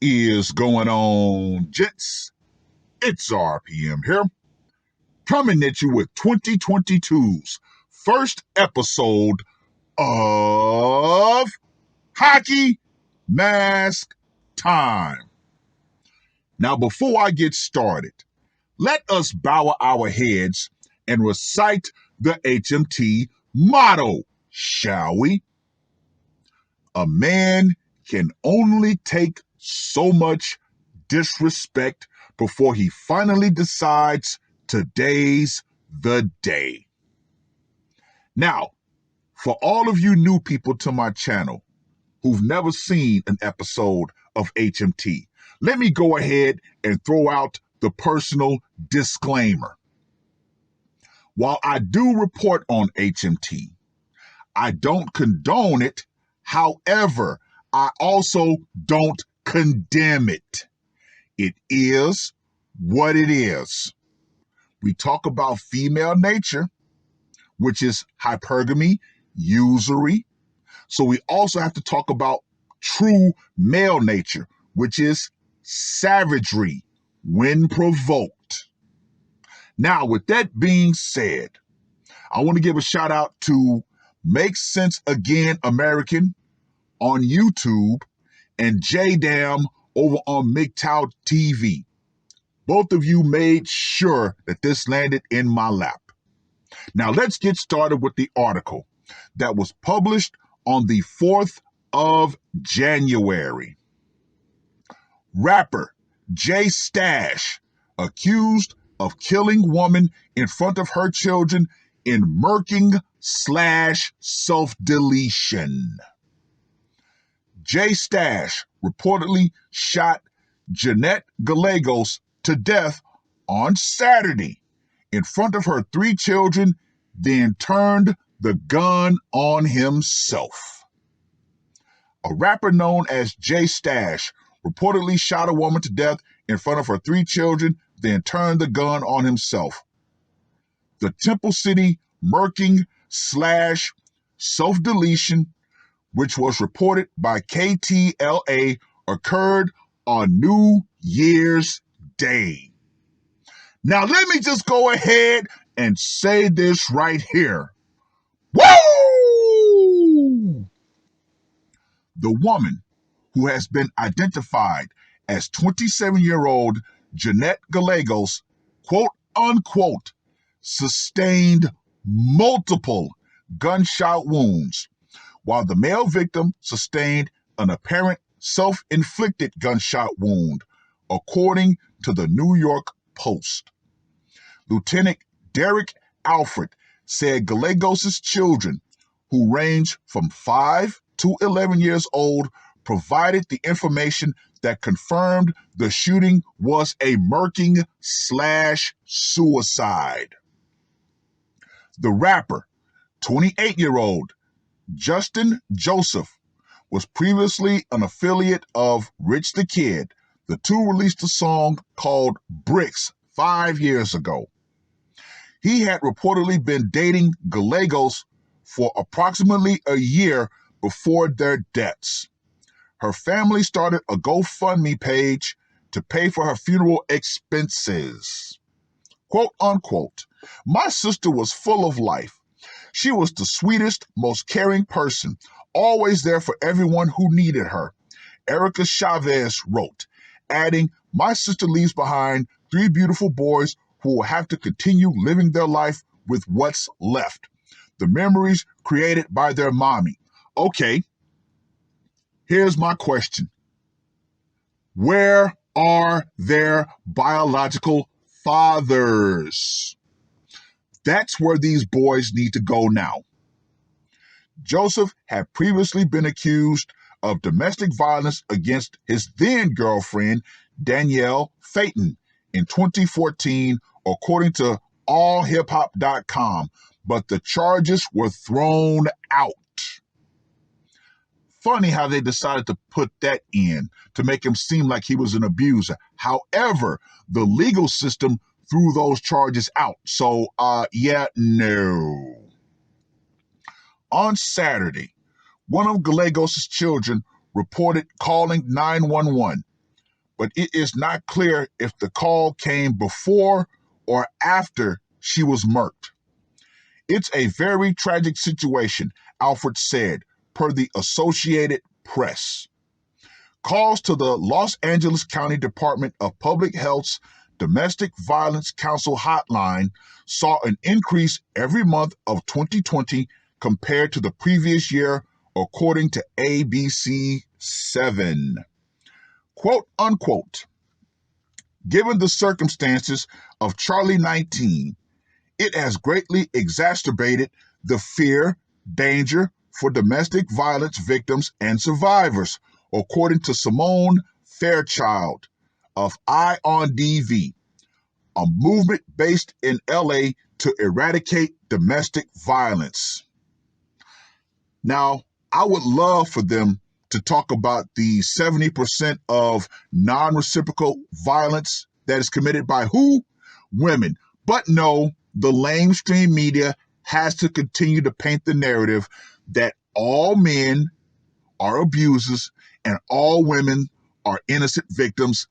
Is going on, gents? It's R.P.M. here, coming at you with 2022's first episode of Hockey Mask Time. Now, before I get started, let us bow our heads and recite the HMT motto, shall we? A man can only take so much disrespect before he finally decides today's the day. Now, for all of you new people to my channel who've never seen an episode of HMT, let me go ahead and throw out the personal disclaimer. While I do report on HMT, I don't condone it. However, I also don't condemn it. It is what it is. We talk about female nature, which is hypergamy, usury. So we also have to talk about true male nature, which is savagery when provoked. Now, with that being said, I want to give a shout out to Make Sense Again American on YouTube and J-Dam over on MGTOW TV. Both of you made sure that this landed in my lap. Now let's get started with the article that was published on the 4th of January. Rapper J Stash accused of killing woman in front of her children in murking/self-deletion. J Stash reportedly shot Jeanette Gallegos to death on Saturday in front of her 3 children, then turned the gun on himself. A rapper known as J Stash reportedly shot a woman to death in front of her 3 children, then turned the gun on himself. The Temple City murking/self-deletion, which was reported by KTLA, occurred on New Year's Day. Now, let me just go ahead and say this right here. Woo! The woman, who has been identified as 27-year-old Jeanette Gallegos, quote unquote, sustained multiple gunshot wounds, while the male victim sustained an apparent self-inflicted gunshot wound, according to the New York Post. Lieutenant Derek Alfred said Gallegos' children, who range from 5 to 11 years old, provided the information that confirmed the shooting was a murking/suicide. The rapper, 28-year-old Justin Joseph, was previously an affiliate of Rich the Kid. The two released a song called Bricks 5 years ago. He had reportedly been dating Gallegos for approximately a year before their deaths. Her family started a GoFundMe page to pay for her funeral expenses. Quote unquote, "My sister was full of life. She was the sweetest, most caring person, always there for everyone who needed her," Erica Chavez wrote, adding, "My sister leaves behind 3 beautiful boys who will have to continue living their life with what's left, the memories created by their mommy." Okay, here's my question. Where are their biological fathers? That's where these boys need to go now. Joseph had previously been accused of domestic violence against his then girlfriend, Danielle Phaeton, in 2014, according to allhiphop.com, but the charges were thrown out. Funny how they decided to put that in to make him seem like he was an abuser. However, the legal system threw those charges out. So, no. On Saturday, one of Gallegos' children reported calling 911. but it is not clear if the call came before or after she was murked. It's a very tragic situation, Alfred said, per the Associated Press. Calls to the Los Angeles County Department of Public Health's Domestic Violence Council hotline saw an increase every month of 2020 compared to the previous year, according to ABC7. Quote unquote, given the circumstances of Charlie 19, it has greatly exacerbated the fear, danger for domestic violence victims and survivors, according to Simone Fairchild of Eye on DV, a movement based in LA to eradicate domestic violence. Now, I would love for them to talk about the 70% of non-reciprocal violence that is committed by who? Women. But no, the lamestream media has to continue to paint the narrative that all men are abusers and all women are innocent victims.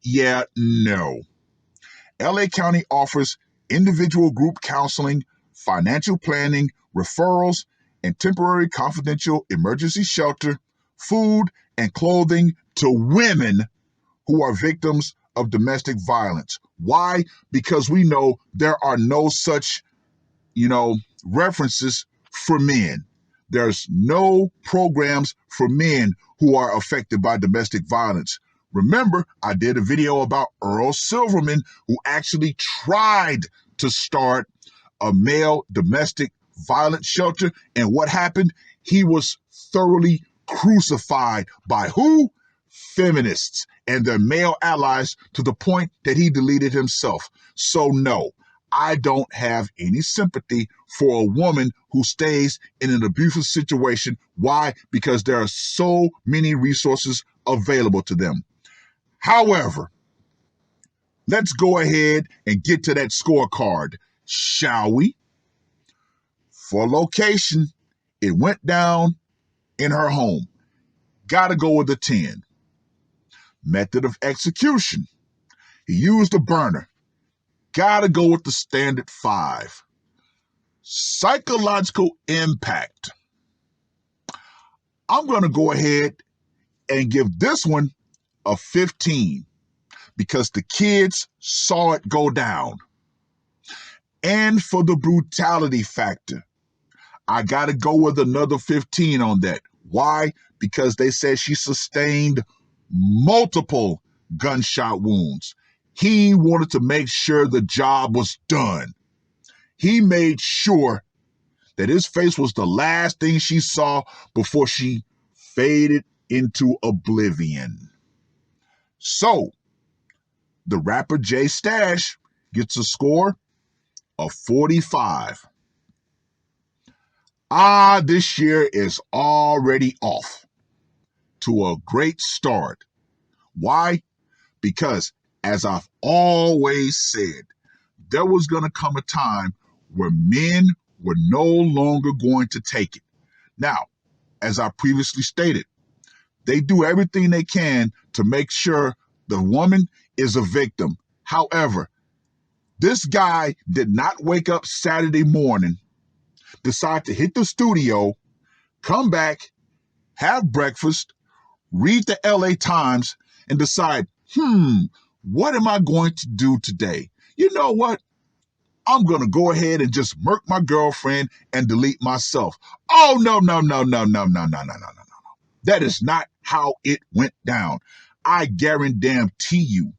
Yeah, no. LA County offers individual group counseling, financial planning, referrals, and temporary confidential emergency shelter, food, and clothing to women who are victims of domestic violence. Why? Because we know there are no such, references for men. There's no programs for men who are affected by domestic violence. Remember, I did a video about Earl Silverman, who actually tried to start a male domestic violence shelter. And what happened? He was thoroughly crucified by who? Feminists and their male allies, to the point that he deleted himself. So no, I don't have any sympathy for a woman who stays in an abusive situation. Why? Because there are so many resources available to them. However, let's go ahead and get to that scorecard, shall we? For location, it went down in her home. Gotta go with a 10. Method of execution, he used a burner. Gotta go with the standard 5. Psychological impact, I'm going to go ahead and give this one a 15 because the kids saw it go down. And for the brutality factor, I got to go with another 15 on that. Why? Because they said she sustained multiple gunshot wounds. He wanted to make sure the job was done. He made sure that his face was the last thing she saw before she faded into oblivion. So, the rapper Jay Stash gets a score of 45. This year is already off to a great start. Why? Because, as I've always said, there was going to come a time where men were no longer going to take it. Now, as I previously stated, they do everything they can to make sure the woman is a victim. However, this guy did not wake up Saturday morning, decide to hit the studio, come back, have breakfast, read the LA Times, and decide, what am I going to do today? You know what? I'm going to go ahead and just murk my girlfriend and delete myself. Oh, no. That is not how it went down. I guarantee you,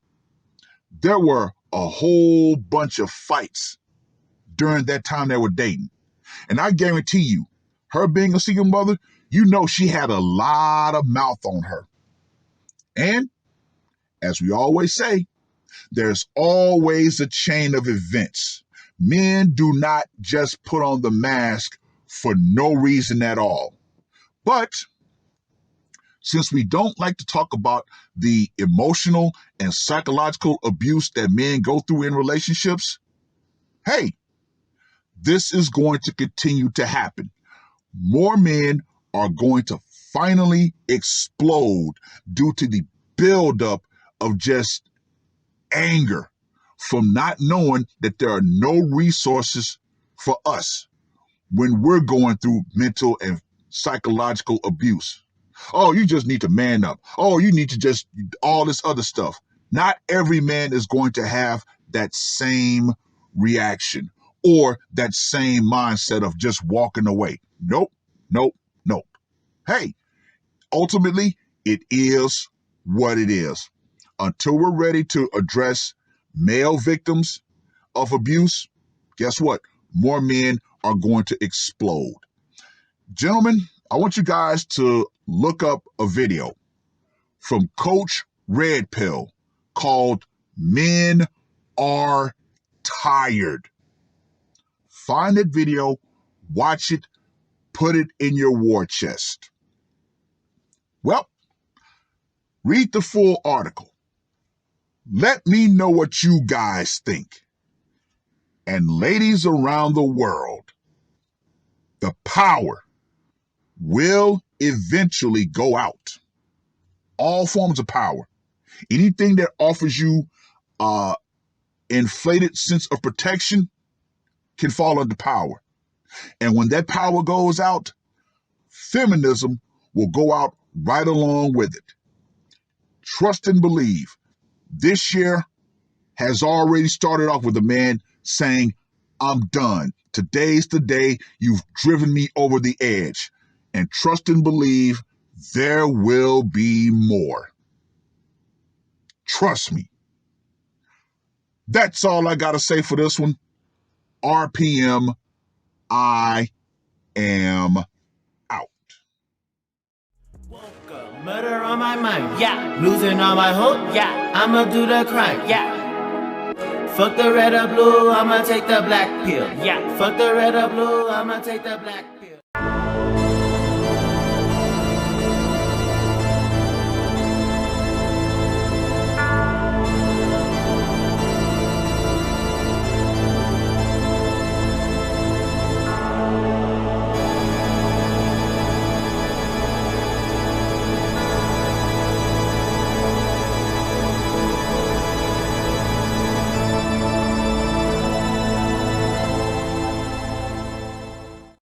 there were a whole bunch of fights during that time they were dating. And I guarantee you, her being a single mother, she had a lot of mouth on her. And as we always say, there's always a chain of events. Men do not just put on the mask for no reason at all. But since we don't like to talk about the emotional and psychological abuse that men go through in relationships, hey, this is going to continue to happen. More men are going to finally explode due to the buildup of just anger from not knowing that there are no resources for us when we're going through mental and psychological abuse. Oh, you just need to man up. Oh, you need to just all this other stuff. Not every man is going to have that same reaction or that same mindset of just walking away. Nope, nope, nope. Hey, ultimately, it is what it is. Until we're ready to address male victims of abuse, guess what? More men are going to explode. Gentlemen, I want you guys to look up a video from Coach Red Pill called Men Are Tired. Find that video, watch it, put it in your war chest. Well, read the full article. Let me know what you guys think. And ladies around the world, the power will eventually go out. All forms of power. Anything that offers you inflated sense of protection can fall under power. And when that power goes out, feminism will go out right along with it. Trust and believe. This year has already started off with a man saying, I'm done. Today's the day you've driven me over the edge. And trust and believe there will be more. Trust me. That's all I got to say for this one. R.P.M. I am out. Murder on my mind, yeah. Losing all my hope, yeah. I'ma do the crime, yeah. Fuck the red or blue, I'ma take the black pill, yeah. Fuck the red or blue, I'ma take the black pill.